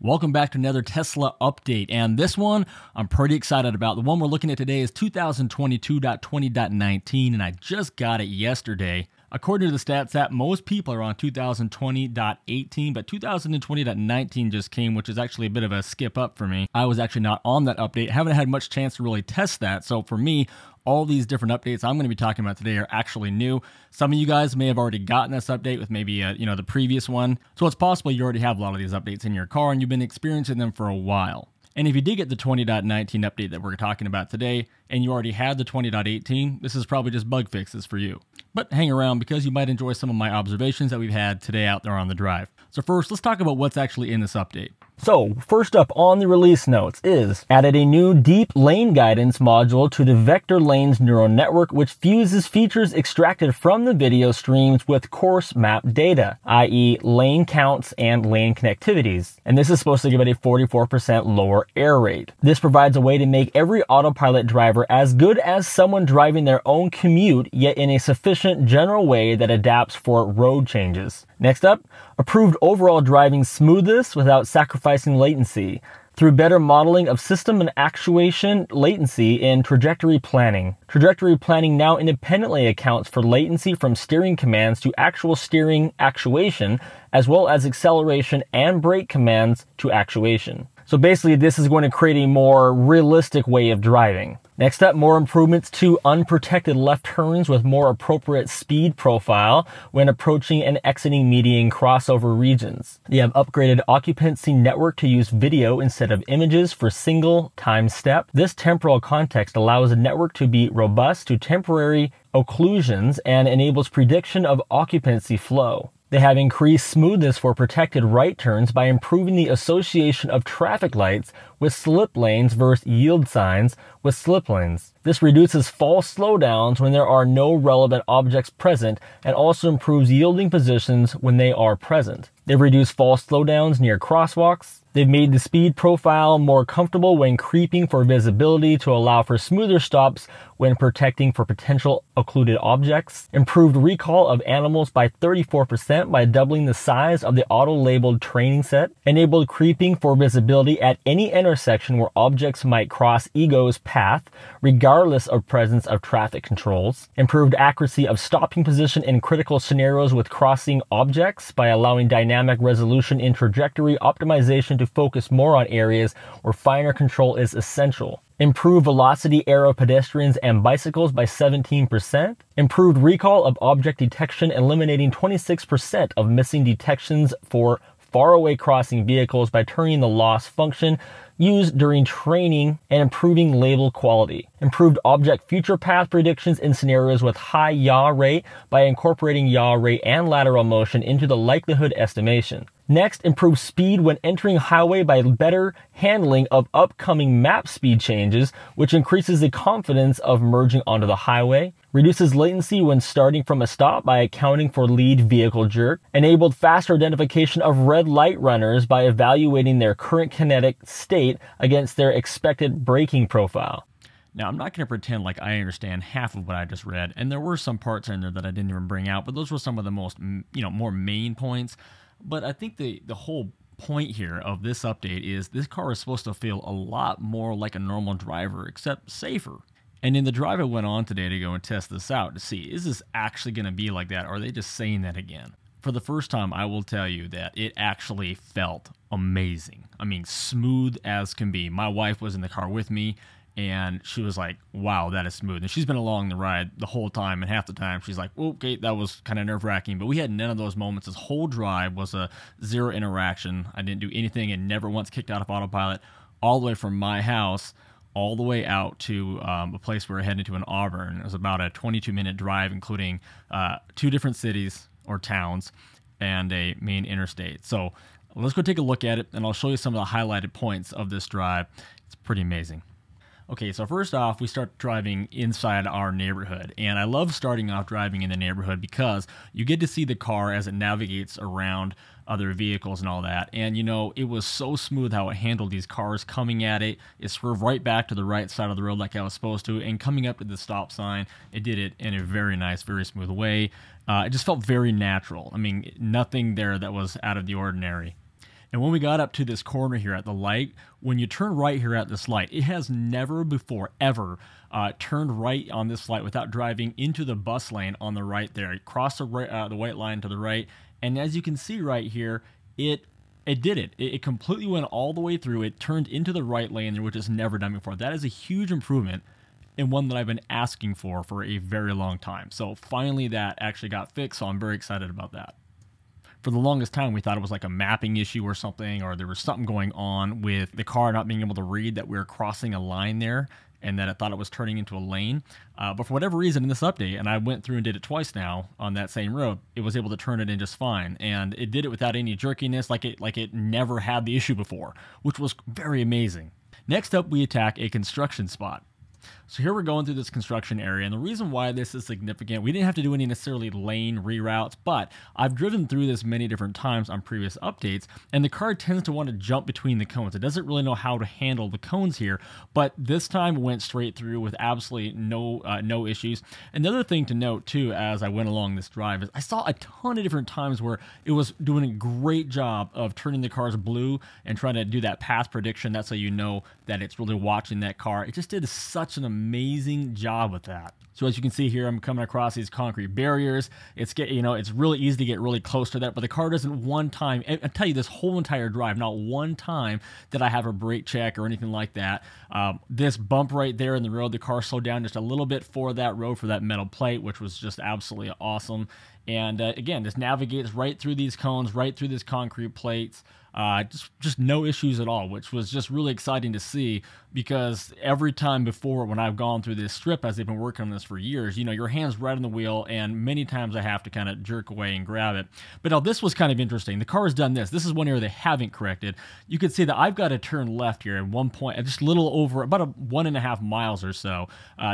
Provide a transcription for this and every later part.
Welcome back to another Tesla update, and this one I'm pretty excited about. The one we're looking at today is 2022.20.19, and I just got it yesterday. According to the stats app, most people are on 2020.18, but 2020.19 just came, which is actually a bit of a skip up for me. I was actually not on that update. Haven't had much chance to really test that, so for me, all these different updates I'm going to be talking about today are actually new. Some of you guys may have already gotten this update with maybe the previous one. So it's possible you already have a lot of these updates in your car and you've been experiencing them for a while. And if you did get the 20.19 update that we're talking about today, and you already had the 20.18, this is probably just bug fixes for you. But hang around because you might enjoy some of my observations that we've had today out there on the drive. So first, let's talk about what's actually in this update. So first up on the release notes is added a new deep lane guidance module to the vector lanes neural network, which fuses features extracted from the video streams with course map data, i.e. lane counts and lane connectivities. And this is supposed to give it a 44% lower error rate. This provides a way to make every autopilot driver as good as someone driving their own commute, yet in a sufficient general way that adapts for road changes. Next up, improved overall driving smoothness without sacrificing latency through better modeling of system and actuation latency in trajectory planning. Trajectory planning now independently accounts for latency from steering commands to actual steering actuation, as well as acceleration and brake commands to actuation. So basically, this is going to create a more realistic way of driving. Next up, more improvements to unprotected left turns with more appropriate speed profile when approaching and exiting median crossover regions. They have upgraded occupancy network to use video instead of images for single time step. This temporal context allows the network to be robust to temporary occlusions and enables prediction of occupancy flow. They have increased smoothness for protected right turns by improving the association of traffic lights with slip lanes versus yield signs with slip lanes. This reduces false slowdowns when there are no relevant objects present and also improves yielding positions when they are present. They've reduced false slowdowns near crosswalks. They've made the speed profile more comfortable when creeping for visibility to allow for smoother stops when protecting for potential occluded objects. Improved recall of animals by 34% by doubling the size of the auto-labeled training set. Enabled creeping for visibility at any intersection where objects might cross ego's path, regardless of presence of traffic controls. Improved accuracy of stopping position in critical scenarios with crossing objects by allowing dynamic resolution in trajectory optimization to focus more on areas where finer control is essential. Improved velocity error of pedestrians and bicycles by 17%. Improved recall of object detection, eliminating 26% of missing detections for faraway crossing vehicles by turning the loss function used during training and improving label quality. Improved object future path predictions in scenarios with high yaw rate by incorporating yaw rate and lateral motion into the likelihood estimation. Next, improved speed when entering highway by better handling of upcoming map speed changes, which increases the confidence of merging onto the highway. Reduces latency when starting from a stop by accounting for lead vehicle jerk. Enabled faster identification of red light runners by evaluating their current kinetic state against their expected braking profile. Now, I'm not going to pretend like I understand half of what I just read, and there were some parts in there that I didn't even bring out, but those were some of the most, more main points. But I think the whole point here of this update is this car is supposed to feel a lot more like a normal driver, except safer. And in the drive I went on today to go and test this out to see, is this actually going to be like that, or are they just saying that again? For the first time, I will tell you that it actually felt amazing. I mean, smooth as can be. My wife was in the car with me, and she was like, wow, that is smooth. And she's been along the ride the whole time, and half the time she's like, okay, that was kind of nerve-wracking. But we had none of those moments. This whole drive was a zero interaction. I didn't do anything and never once kicked out of autopilot, all the way from my house all the way out to a place we were heading to in Auburn. It was about a 22-minute drive, including 2 different cities or towns and a main interstate. So let's go take a look at it, and I'll show you some of the highlighted points of this drive. It's pretty amazing. Okay, so first off, we start driving inside our neighborhood, and I love starting off driving in the neighborhood because you get to see the car as it navigates around other vehicles and all that. And it was so smooth how it handled these cars coming at it. It swerved right back to the right side of the road like I was supposed to, and coming up to the stop sign, it did it in a very nice, very smooth way. It just felt very natural. I mean, nothing there that was out of the ordinary. And when we got up to this corner here at the light, when you turn right here at this light, it has never before ever turned right on this light without driving into the bus lane on the right there. It crossed the white line to the right, and as you can see right here, it did it. It completely went all the way through. It turned into the right lane there, which is never done before. That is a huge improvement, and one that I've been asking for a very long time. So finally that actually got fixed, so I'm very excited about that. For the longest time, we thought it was like a mapping issue or something, or there was something going on with the car not being able to read that we were crossing a line there, and that it thought it was turning into a lane. But for whatever reason in this update, and I went through and did it twice now on that same road, it was able to turn it in just fine. And it did it without any jerkiness, like it never had the issue before, which was very amazing. Next up, we attack a construction spot. So here we're going through this construction area, and the reason why this is significant, we didn't have to do any necessarily lane reroutes, but I've driven through this many different times on previous updates, and the car tends to want to jump between the cones. It doesn't really know how to handle the cones here, but this time it went straight through with absolutely no issues. Another thing to note too, as I went along this drive, is I saw a ton of different times where it was doing a great job of turning the cars blue and trying to do that path prediction. That's how you know that it's really watching that car. It just did such an amazing job with that. So as you can see here, I'm coming across these concrete barriers. It's really easy to get really close to that, but the car doesn't one time, I tell you this whole entire drive, not one time did I have a brake check or anything like that. This bump right there in the road, the car slowed down just a little bit for that road, for that metal plate, which was just absolutely awesome. And again, just navigates right through these cones, right through these concrete plates. Just no issues at all, which was just really exciting to see, because every time before when I've gone through this strip, as they've been working on this for years, your hand's right on the wheel, and many times I have to kind of jerk away and grab it. But now this was kind of interesting. The car has done this. This is one area they haven't corrected. You can see that I've got to turn left here at one point, just a little over about 1.5 miles or so,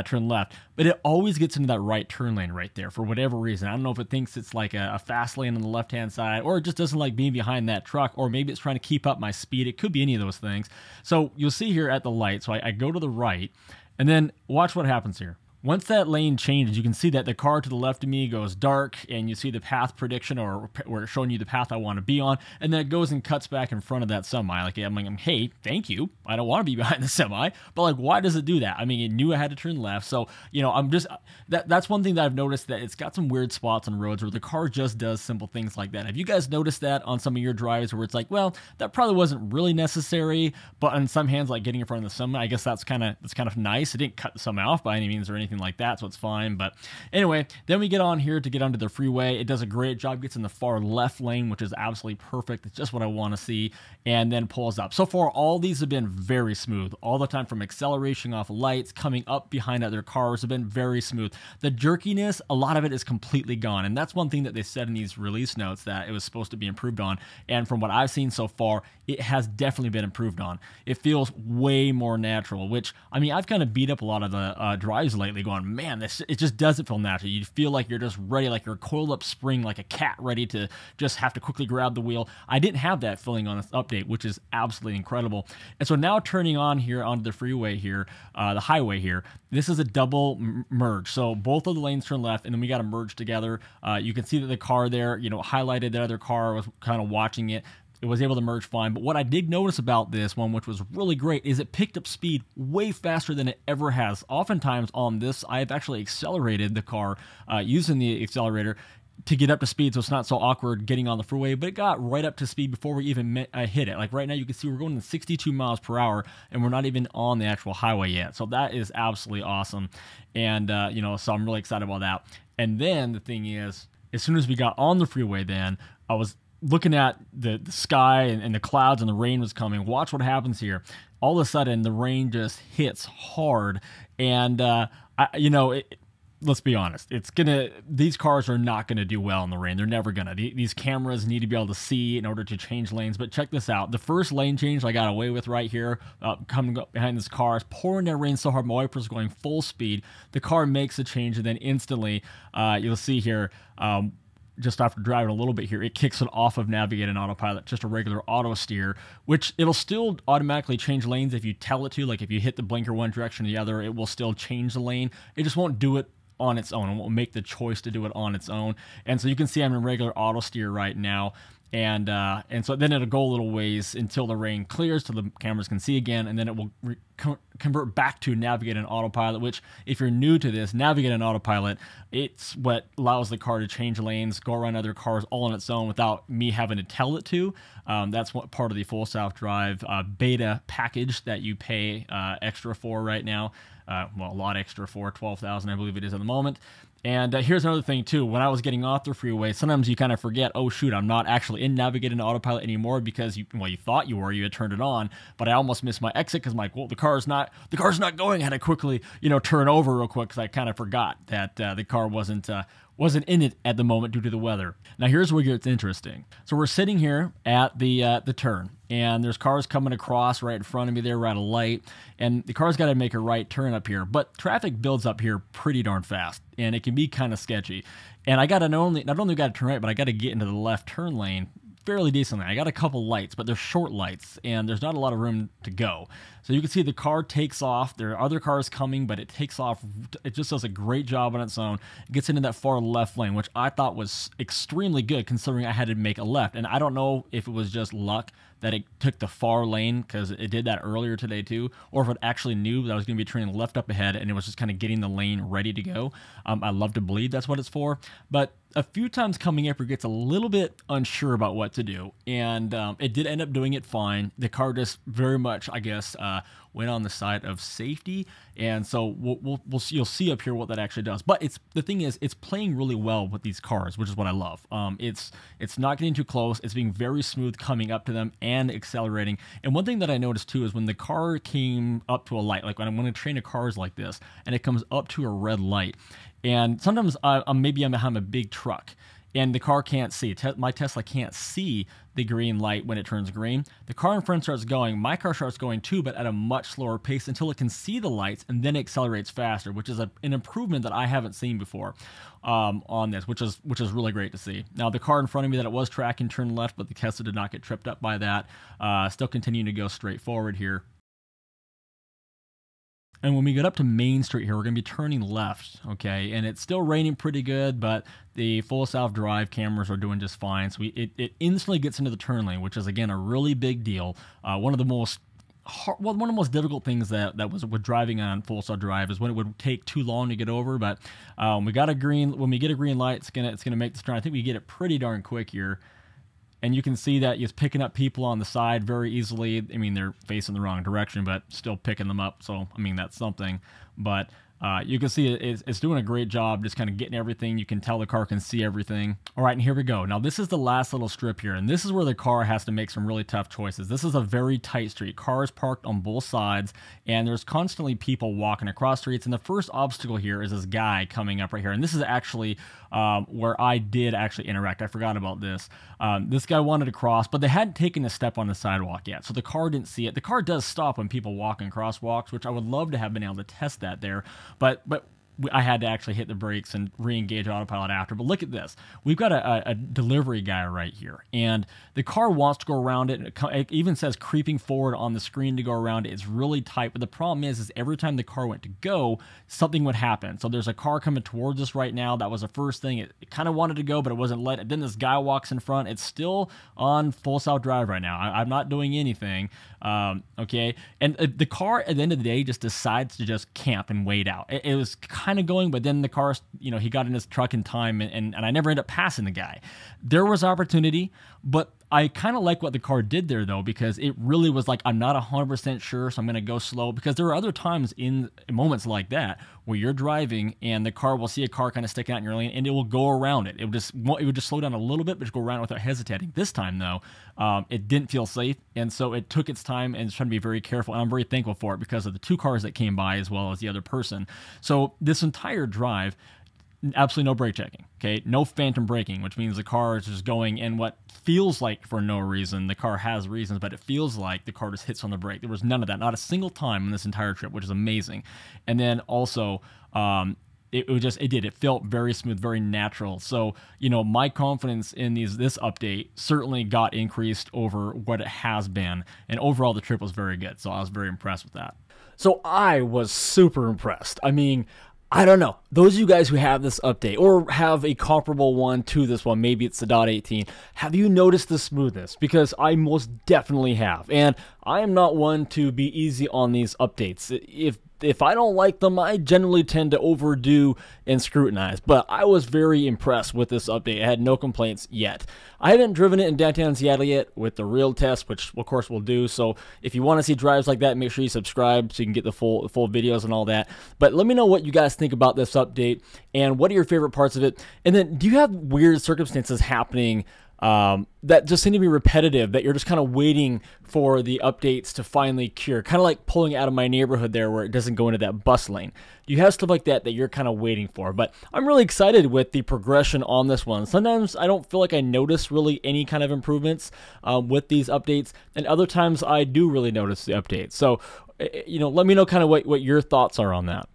turn left. But it always gets into that right turn lane right there for whatever reason. I don't know if it thinks it's like a fast lane on the left-hand side, or it just doesn't like being behind that truck, or maybe it's trying to keep up my speed. It could be any of those things. So you'll see here at the light, so I go to the right, and then watch what happens here. Once that lane changes, you can see that the car to the left of me goes dark, and you see the path prediction, or where it's showing you the path I want to be on, and then it goes and cuts back in front of that semi. Like, I'm like, hey, thank you. I don't want to be behind the semi, but like, why does it do that? I mean, it knew I had to turn left, so I'm just that's one thing that I've noticed, that it's got some weird spots on roads where the car just does simple things like that. Have you guys noticed that on some of your drives, where it's like, well, that probably wasn't really necessary, but on some hands, like getting in front of the semi, I guess that's kind of nice. It didn't cut the semi off by any means or anything like that, so it's fine. But anyway, then we get on here to get onto the freeway. It does a great job, gets in the far left lane, which is absolutely perfect. It's just what I want to see, and then pulls up. So far, all these have been very smooth all the time, from acceleration off lights, coming up behind other cars, have been very smooth. The jerkiness, a lot of it is completely gone, and that's one thing that they said in these release notes that it was supposed to be improved on, and from what I've seen so far, it has definitely been improved on. It feels way more natural, which, I mean, I've kind of beat up a lot of the drives lately going, man, it just doesn't feel natural. You feel like you're just ready, like you're a coiled up spring, like a cat ready to just have to quickly grab the wheel. I didn't have that feeling on this update, which is absolutely incredible. And so now turning on here onto the freeway here, the highway here, this is a double merge. So both of the lanes turn left, and then we got to merge together. You can see that the car there, highlighted the other car, was kind of watching it. It was able to merge fine. But what I did notice about this one, which was really great, is it picked up speed way faster than it ever has. Oftentimes on this, I've actually accelerated the car using the accelerator to get up to speed, so it's not so awkward getting on the freeway, but it got right up to speed before we even hit it. Like right now, you can see we're going to 62 miles per hour, and we're not even on the actual highway yet. So that is absolutely awesome. And, so I'm really excited about that. And then the thing is, as soon as we got on the freeway, then I was looking at the sky and the clouds, and the rain was coming. Watch what happens here. All of a sudden, the rain just hits hard, and let's be honest, these cars are not gonna do well in the rain. They're never gonna. These cameras need to be able to see in order to change lanes. But check this out. The first lane change I got away with right here, coming up behind this car, is pouring that rain so hard, my wiper's going full speed. The car makes a change, and then instantly, you'll see here, just after driving a little bit here, it kicks it off of Navigate and Autopilot, just a regular auto steer, which it'll still automatically change lanes if you tell it to. Like if you hit the blinker one direction or the other, it will still change the lane. It just won't do it on its own. It won't make the choice to do it on its own. And so you can see I'm in regular auto steer right now. And so then it'll go a little ways until the rain clears, till the cameras can see again, and then it will convert back to navigate in autopilot, which, if you're new to this, navigate in autopilot, it's what allows the car to change lanes, go around other cars all on its own without me having to tell it to. That's what part of the full self-drive beta package that you pay extra for right now. Well, a lot extra for, $12,000 I believe it is at the moment. And here's another thing too. When I was getting off the freeway, sometimes you kind of forget, oh shoot, I'm not actually in navigate into autopilot anymore, because you thought you were, you had turned it on, but I almost missed my exit because I'm like, well, the car's not going. I had to quickly, turn over real quick because I kind of forgot that the car wasn't in it at the moment due to the weather. Now here's where it gets interesting. So we're sitting here at the turn, and there's cars coming across right in front of me there. We're at a light, and the car's got to make a right turn up here, but traffic builds up here pretty darn fast, and it can be kind of sketchy. And I got to not only got to turn right, but I got to get into the left turn lane fairly decently. I got a couple lights, but they're short lights, and there's not a lot of room to go. So you can see the car takes off. There are other cars coming, but it takes off. It just does a great job on its own. It gets into that far left lane, which I thought was extremely good considering I had to make a left. And I don't know if it was just luck that it took the far lane, because it did that earlier today too, or if it actually knew that I was going to be turning left up ahead and it was just kind of getting the lane ready to go. I love to believe that's what it's for, but a few times coming up, it gets a little bit unsure about what to do, and it did end up doing it fine. The car just very much, I guess, went on the side of safety, and so we'll see, you'll see up here what that actually does. But the thing is, it's playing really well with these cars, which is what I love. It's not getting too close. It's being very smooth coming up to them and accelerating. And one thing that I noticed too is when the car came up to a light, like when I'm going to train a cars like this, and it comes up to a red light, and sometimes I'm behind a big truck, and the car can't see. My Tesla can't see the green light when it turns green. The car in front starts going. My car starts going too, but at a much slower pace until it can see the lights, and then it accelerates faster, which is an improvement that I haven't seen before on this, which is really great to see. Now, the car in front of me that it was tracking turned left, but the Tesla did not get tripped up by that. Still continuing to go straight forward here. And when we get up to Main Street here, we're going to be turning left, okay? And it's still raining pretty good, but the full self-drive cameras are doing just fine. So it instantly gets into the turn lane, which is, again, a really big deal. One of the most difficult things that was with driving on full self-drive is when it would take too long to get over. But when we get a green light, it's gonna make this turn. I think we get it pretty darn quick here. And you can see that it's picking up people on the side very easily. I mean, they're facing the wrong direction, but still picking them up. So, I mean, that's something. But you can see it's doing a great job just kind of getting everything. You can tell the car can see everything. All right, and here we go. Now, this is the last little strip here, and this is where the car has to make some really tough choices. This is a very tight street. Cars parked on both sides, and there's constantly people walking across streets. And the first obstacle here is this guy coming up right here. And this is actually where I did actually interact. I forgot about this. This guy wanted to cross, but they hadn't taken a step on the sidewalk yet, so the car didn't see it. The car does stop when people walk in crosswalks, which I would love to have been able to test that there, but I had to actually hit the brakes and re-engage autopilot after. But look at this. We've got a delivery guy right here, and the car wants to go around it. It even says creeping forward on the screen to go around it. It's really tight, but the problem is every time the car went to go, something would happen. So there's a car coming towards us right now. That was the first thing. It kind of wanted to go, but it wasn't letting. Then this guy walks in front. It's still on full self-drive right now. I'm not doing anything. Okay, and the car at the end of the day just decides to just camp and wait out. It was kind of going, but then the car, he got in his truck in time, and I never ended up passing the guy. There was opportunity, but I kind of like what the car did there, though, because it really was like, I'm not 100% sure, so I'm going to go slow, because there are other times in moments like that where you're driving and the car will see a car kind of sticking out in your lane, and it will go around it. It would just slow down a little bit, but just go around without hesitating. This time, though, it didn't feel safe, and so it took its time and it's trying to be very careful, and I'm very thankful for it because of the two cars that came by as well as the other person. So this entire drive, absolutely no brake checking, okay? No phantom braking, which means the car is just going in what feels like for no reason. The car has reasons, but it feels like the car just hits on the brake. There was none of that, not a single time in this entire trip, which is amazing. And then also, it felt very smooth, very natural. So, my confidence in this update certainly got increased over what it has been. And overall, the trip was very good. So I was very impressed with that. So I was super impressed. I mean, I don't know. those of you guys who have this update or have a comparable one to this one, maybe it's the .18, have you noticed the smoothness? Because I most definitely have, and I am not one to be easy on these updates. If I don't like them, I generally tend to overdo and scrutinize, but I was very impressed with this update. I had no complaints yet. I haven't driven it in downtown Seattle yet with the real test, which of course we'll do. So if you want to see drives like that, make sure you subscribe so you can get the full videos and all that. But let me know what you guys think about this update and what are your favorite parts of it. And then do you have weird circumstances happening that just seem to be repetitive, that you're just kind of waiting for the updates to finally cure, kind of like pulling out of my neighborhood there where it doesn't go into that bus lane? You have stuff like that that you're kind of waiting for, but I'm really excited with the progression on this one. Sometimes I don't feel like I notice really any kind of improvements with these updates, and other times I do really notice the updates. So, let me know kind of what your thoughts are on that.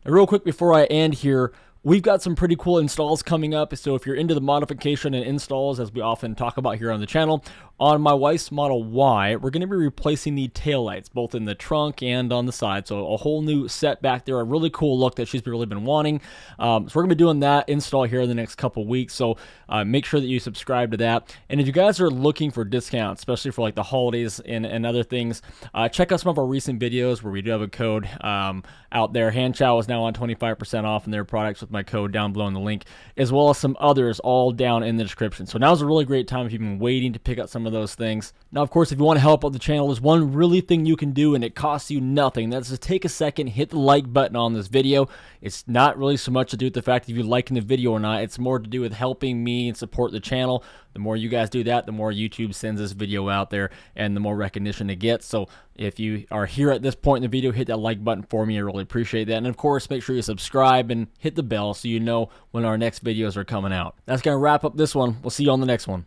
Now, real quick before I end here, we've got some pretty cool installs coming up, so if you're into the modification and installs, as we often talk about here on the channel, on my wife's Model Y, we're going to be replacing the taillights, both in the trunk and on the side, so a whole new set back there, a really cool look that she's really been wanting. So we're going to be doing that install here in the next couple weeks, so make sure that you subscribe to that. And if you guys are looking for discounts, especially for like the holidays and other things, check out some of our recent videos where we do have a code out there. Hand Chow is now on 25% off in their products with my code down below in the link, as well as some others all down in the description. So now's a really great time if you've been waiting to pick up some of those things. Now, of course, if you want to help out the channel, there's one really thing you can do, and it costs you nothing. That's to take a second, hit the like button on this video. It's not really so much to do with the fact if you're liking the video or not. It's more to do with helping me and support the channel. The more you guys do that, the more YouTube sends this video out there and the more recognition it gets. So if you are here at this point in the video, hit that like button for me. I really appreciate that. And of course, make sure you subscribe and hit the bell so you know when our next videos are coming out. That's going to wrap up this one. We'll see you on the next one.